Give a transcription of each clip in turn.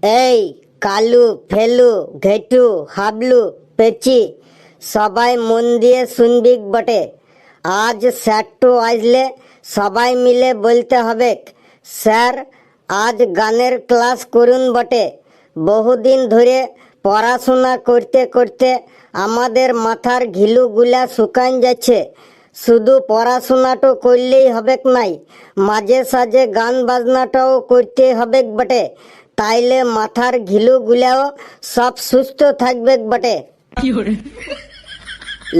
এই কালু, ফেলু, ঘেটু, হাবলু, পেচি, সবাই মন দিয়ে শুনবি বটে। আজ স্যারটু আসলে সবাই মিলে বলতে হবে, স্যার আজ গানের ক্লাস করুন বটে। বহুদিন ধরে পড়াশোনা করতে করতে আমাদের মাথার ঘিলুগুলা শুকান যাচ্ছে। শুধু পড়াশোনাটা করলেই হবে নাই, মাঝে সাঝে গান বাজনাটাও করতে হবে বটে। তাইলে মাথার ঘিলুগুলাও সব সুস্থ থাকবে বটে।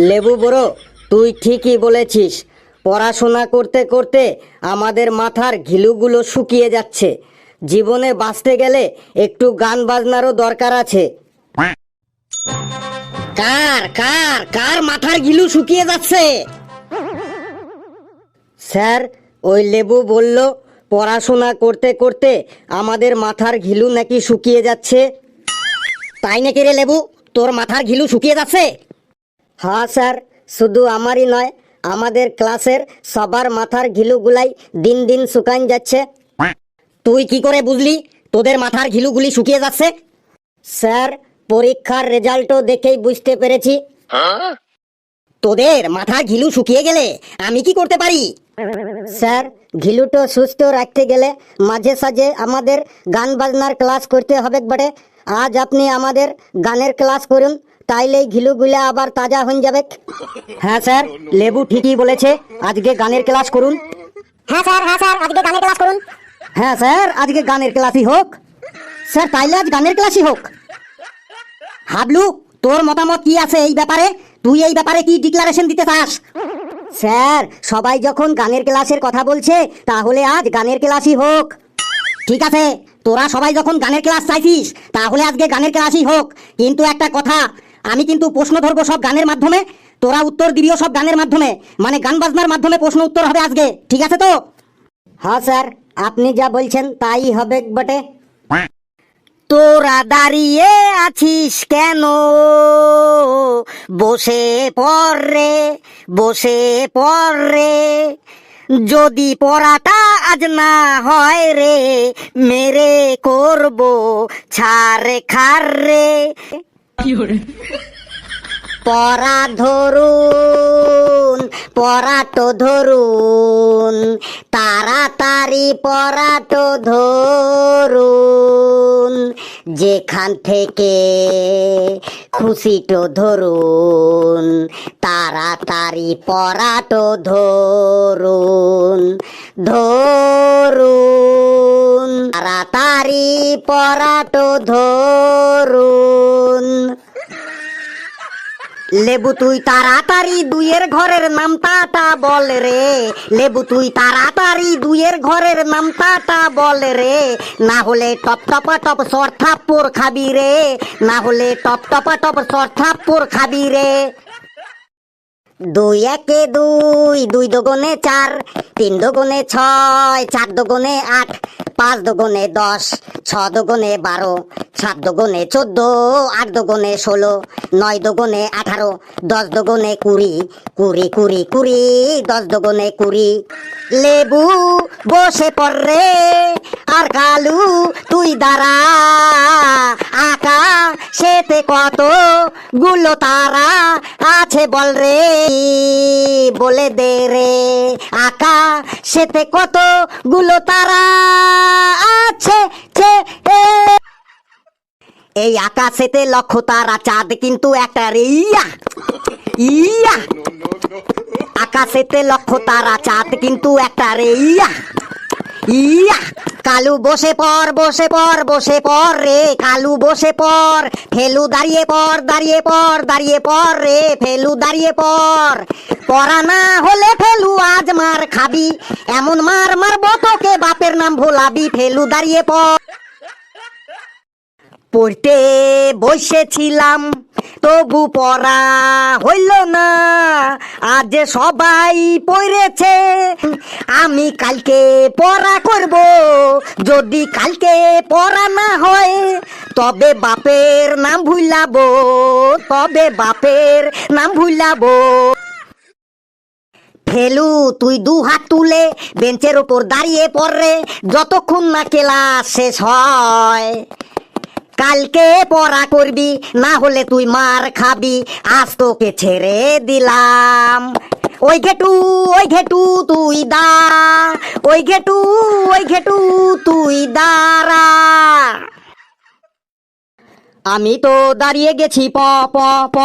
লেবু বড়, তুই ঠিকই বলেছিস। পড়াশোনা করতে করতে আমাদের মাথার ঘিলুগুলো শুকিয়ে যাচ্ছে। জীবনে বাঁচতে গেলে একটু গান বাজনারও দরকার আছে। কার কার কার মাথার ঘিলু শুকিয়ে যাচ্ছে? স্যার, ওই লেবু বলল পড়াশোনা করতে করতে আমাদের মাথার ঘিলু নাকি শুকিয়ে যাচ্ছে। তাই নাকি রে লেবু, তোর মাথার ঘিলু শুকিয়ে যাচ্ছে? হ্যাঁ স্যার, শুধু আমারই নয়, আমাদের ক্লাসের সবার মাথার ঘিলুগুলাই দিন দিন শুকান যাচ্ছে। তুই কি করে বুঝলি তোদের মাথার ঘিলুগুলি শুকিয়ে যাচ্ছে? স্যার, পরীক্ষার রেজাল্টও দেখেই বুঝতে পেরেছি। তোদের মাথার ঘিলু শুকিয়ে গেলে আমি কি করতে পারি? স্যার, ঘিলুটো সুস্থ রাখতে গেলে মাঝে সাঝে আমাদের গান বাজনার ক্লাস করতে হবে বটে। আজ আপনি আমাদের গানের ক্লাস করুন, তাইলেই ঘিলুগুলা আবার তাজা হয়ে যাবে। হ্যাঁ স্যার, লেবু ঠিকই বলেছে, আজকে গানের ক্লাস করুন। হ্যাঁ স্যার, আজকে গানের ক্লাস করুন। হ্যাঁ স্যার, আজকে গানের ক্লাসই হোক। স্যার, তাইলে আজ গানের ক্লাসই হোক। হাবলু, তোর মতামত কি আছে এই ব্যাপারে? তুই এই ব্যাপারে কি ডিক্লারেশন দিতে চাস? স্যার, সবাই যখন গানের ক্লাসের কথা বলছে, তাহলে আজ গানের ক্লাসই হোক। ঠিক আছে, তোরা সবাই যখন গানের ক্লাস চাইছিস, তাহলে আজকে গানের ক্লাসই হোক। কিন্তু একটা কথা, আমি কিন্তু প্রশ্ন ধরবো সব গানের মাধ্যমে, তোরা উত্তর দিবিও সব গানের মাধ্যমে, মানে গান বাজনার মাধ্যমে প্রশ্ন উত্তর হবে আজকে। ঠিক আছে তো? হ্যাঁ স্যার, আপনি যা বলছেন তাই হবে বটে। তোরা দাঁড়িয়ে আছিস কেন? বসে পড় রে, বসে পড় রে। যদি পড়াটা আজ না হয় রে, মেরে করব ছাড় খার রে। পড়া ধরুন, পড়াটো ধরুন, তাড়াতাড়ি পড়াটো ধরুন। যেখান থেকে খুশিটো ধরুন, তাড়াতাড়ি পড়াটো ধরুন। ধরুন, তাড়াতাড়ি পড়াটো ধরুন। লেবু, তুই তাড়াতাড়ি দুইয়ের ঘরের নামটাটা বল রে। লেবু, তুই তাড়াতাড়ি দুইয়ের ঘরের নামটাটা বল রে। না হলে টপ টপা টপ সর থাপ্পড় খাবি রে। না হলে টপ টপা টপ সর থাপ্পড় খাবি রে। দুই একে দুই, দুই দোগুনে চার, তিন দোগুনে ছয়, চার দোগুনে আট, পাঁচ দোগুনে 10, 6 দোগুনে 12, 7 দোগুনে 14, 8 দোগুনে 16, 9 দোগুনে 18, 10 দোগুনে 20, 20 20 20, 10 দোগুনে 20। লেবু বসে পড় রে, আর কালু তুই দাঁড়া। আকাশেতে কত গুলো তারা আছে বল রে, বলে দে রে। আকাশেতে কত গুলো তারা আছে। এই আকাশেতে লক্ষ তারা, চাঁদ কিন্তু একটা রে। ইয়া ইয়া, আকাশেতে লক্ষ তারা, চাঁদ কিন্তু একটা রে। ইয়া ইয়া। কালু বসে পড়, বসে পড়, বসে পড় রে। কালু বসে পড়। ফেলু দাঁড়িয়ে পড়, দাঁড়িয়ে পড়, দাঁড়িয়ে পড় রে। ফেলু দাঁড়িয়ে পড়। পড়া না হলে ফেলু আজ মার খাবি, এমন মার মারবো তোকে বাপের নাম ভোলাবি। ফেলু দাঁড়িয়ে পড়। পড়তে বসেছিলাম তবু পড়া হইল না, আজ সবাই পড়েছে, আমি কালকে পড়া করব। যদি কালকে পড়া না হয়, তবে বাপের নাম ভুলাবো, তবে বাপের নাম ভুলাবো। ফেলু, তুই 2 হাত তুলে বেঞ্চের ওপর দাঁড়িয়ে পড় রে, যতক্ষণ না ক্লাস শেষ হয়। কালকে পড়া করবি, না হলে তুই মার খাবি। আজ তোকে ছেড়ে দিলাম। ওই ঘেটু তুই দা, ওই ঘেটু তুই দাঁড়া। আমি তো দাঁড়িয়ে গেছি প প প,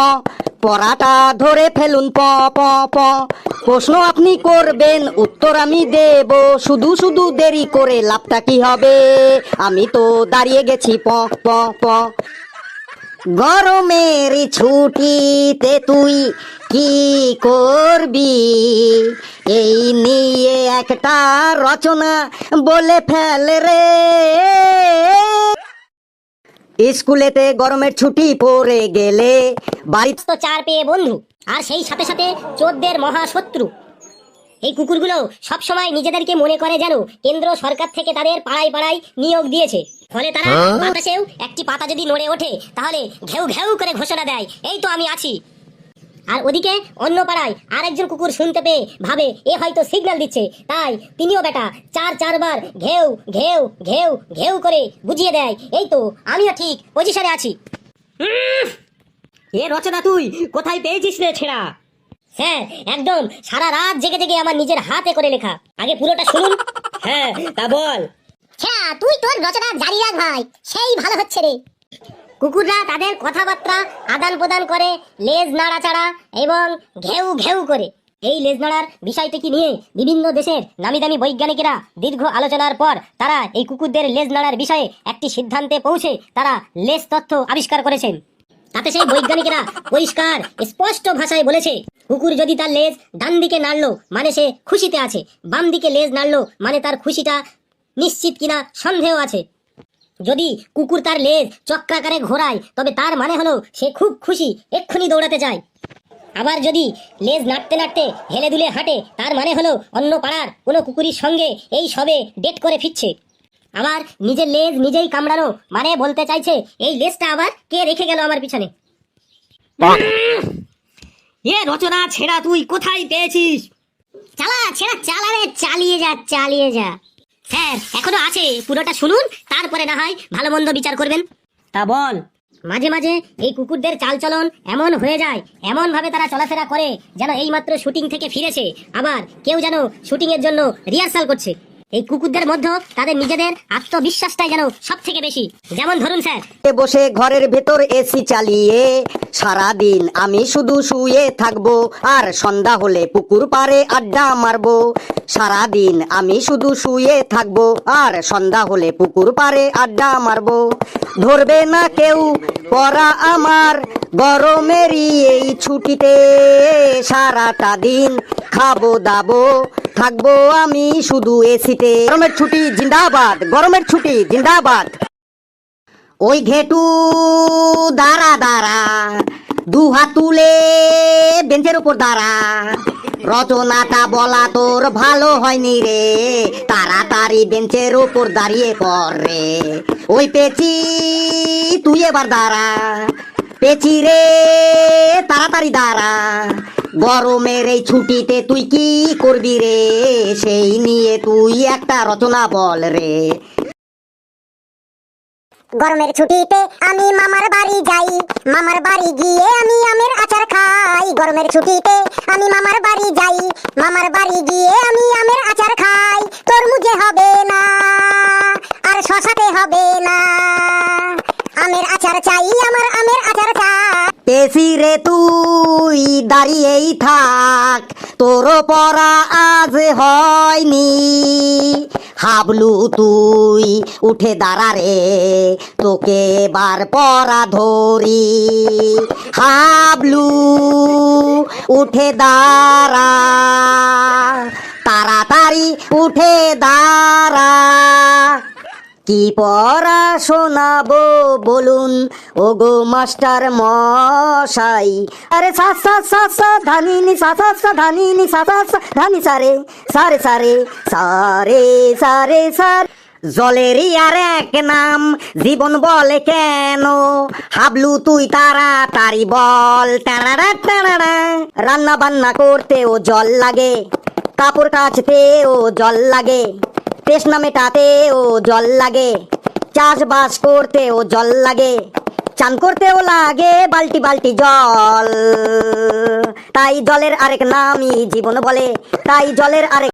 পড়াটা ধরে ফেলুন প প প। প্রশ্ন আপনি করবেন, উত্তর আমি দেব, শুধু শুধু দেরি করে লাভটা কি হবে? আমি তো দাঁড়িয়ে গেছি প প প। গরমের ছুটিতে তুই কি করবি? এই নিয়ে একটা রচনা বলে ফেল রে। স্কুলেতে গরমের ছুটি পড়ে গেলে বাড়ি তো চার পেয়ে বন্ধু, আর সেই সাথে সাথে চোরদের মহাশত্রু। এই কুকুরগুলো সবসময় নিজেদেরকে মনে করে যেন কেন্দ্র সরকার থেকে তাদের পাড়ায় পাড়ায় নিয়োগ দিয়েছে। ফলে তারা বাতাসেও একটি পাতা যদি নড়ে ওঠে তাহলে ঘেউ ঘেউ করে ঘোষণা দেয়, এই তো আমি আছি। আর ওদিকে অন্য পাড়ায় আরেকজন কুকুর শুনতে পেয়ে ভাবে এ হয়তো সিগন্যাল দিচ্ছে, তাই তিনিও বেটা চারবার ঘেউ ঘেউ ঘেউ ঘেউ করে বুঝিয়ে দেয়, এই তো আমিও ঠিক পজিশনে আছি। এ রচনা তুই কোথায় পেয়েছিস রে ছেড়া? স্যার একদম সারা রাত জেগে জেগে আমার নিজের হাতে করে লেখা। আগে পুরোটা শুনুন। হ্যাঁ তা বল। হ্যাঁ তুই তোর রচনা জারি রাখ ভাই, সেই ভালো হচ্ছে রে। কুকুররা তাদের কথাবার্তা আদান প্রদান করে লেজ নাড়াচাড়া এবং ঘেউ ঘেউ করে। এই লেজ নাড়ার বিষয়টিকে নিয়ে বিভিন্ন দেশের নামি দামি বৈজ্ঞানিকেরা দীর্ঘ আলোচনার পর তারা এই কুকুরদের লেজ নাড়ার বিষয়ে একটি সিদ্ধান্তে পৌঁছে তারা লেজ তথ্য আবিষ্কার করেছেন। তাতে সেই বৈজ্ঞানিকেরা পরিষ্কার স্পষ্ট ভাষায় বলেছে, কুকুর যদি তার লেজ ডান দিকে নাড়লো মানে সে খুশিতে আছে, বাম দিকে লেজ নাড়লো মানে তার খুশিটা নিশ্চিত কিনা সন্দেহ আছে। যদি কুকুর তার লেজ চক্রাকারে ঘোরায় তবে তার মানে হলো সে খুব খুশি, এক্ষুনি দৌড়াতে চায়। আবার যদি লেজ নাড়তে নাড়তে হেলে দুলে হাঁটে তার মানে হলো অন্য পাড়ার কোনো কুকুরের সঙ্গে এই সবে ডেট করে ফিরছে। আবার নিজের লেজ নিজেই কামড়ানো মানে বলতে চাইছে এই লেজটা আবার কে রেখে গেল আমার পিছনে। এ রচনা ছেড়া তুই কোথায় পেয়েছিস? চালারে চালিয়ে যা। স্যার এখনো আছে, পুরোটা শুনুন, তারপরে না হয় ভালো মন্দ বিচার করবেন। তা বল। মাঝে মাঝে এই কুকুরদের চালচলন এমন হয়ে যায়, এমন ভাবে তারা চলাফেরা করে যেন এইমাত্র শুটিং থেকে ফিরেছে, আবার কেউ যেন শুটিং এর জন্য রিহার্সাল করছে। এই কুকুরদের মধ্যে তাদের নিজেদের আত্মবিশ্বাসটাই যেন সব থেকে বেশি। যেমন ধরুন স্যার, বসে ঘরের ভেতর এসি চালিয়ে সারাদিন আমি শুধু শুয়ে থাকবো, আর সন্ধ্যা হলে পুকুর পাড়ে আড্ডা মারবো। সারাদিন আমি শুধু শুয়ে থাকবো, আর সন্ধ্যা হলে পুকুর পাড়ে আড্ডা মারবো। ধরবে না কেউ পড়া আমার গরমেরই এই ছুটিতে। সারাটা দিন খাবো দাবো, থাকবো আমি শুধু এসিতে। গরমের ছুটি জিন্দাবাদ, গরমের ছুটি জিন্দাবাদ। ওই ঘেটু দাঁড়া দাঁড়া, দু হাত তুলে বেঞ্চের উপর দাঁড়া। রচনাটা বলা তোর ভালো হয়নি রে, তাড়াতাড়ি বেঞ্চের উপর দাঁড়িয়ে পড় রে। ওই পেঁচি তুই এবার দাঁড়া, পেঁচি রে তাড়াতাড়ি দাঁড়া। গরমের এই ছুটিতে তুই কি করবি রে, সেই নিয়ে তুই একটা রচনা বল রে। গরমের ছুটিতে আমি মামার বাড়ি যাই, মামার বাড়ি গিয়ে আমি আমের আচার খাই। গরমের ছুটিতে আমি মামার বাড়ি যাই, মামার বাড়ি গিয়ে আমি আমের আচার খাই। তরমুজে হবে না আর শশাতে হবে না, আমের আচার চাই, আমার আমের আচার চাই। পেশি রে তুই দাঁড়িয়েই থাক, তোর পড়া আজ হয়নি। হাবলু তুই উঠে দাঁড়া রে, তোকে এবার পড়া ধরি। হাবলু উঠে দাঁড়া, তাড়াতাড়ি উঠে দাঁড়া। কি পড়া শোনাবো বলুন ওগো মাস্টার মশাই। আরে সা সা সা সা ধানি নি সা সা সা ধানি নি সা সা সা ধানি সারে সারে সারে সারে সারে সার। জলেরই আর এক নাম জীবন বলে কেন, হাবলু তুই তাড়াতাড়ি বল। টানাড়া টানাড়া, রান্না বান্না করতেও জল লাগে, কাপড় কাচতেও জল লাগে, তৃষ্ণা মেটাতেও জল লাগে, চাষবাস করতেও জল লাগে, চান করতেও লাগে বালতি বালতি জল। তাই জলের আরেক নামই জীবন বলে, তাই জলের আরেক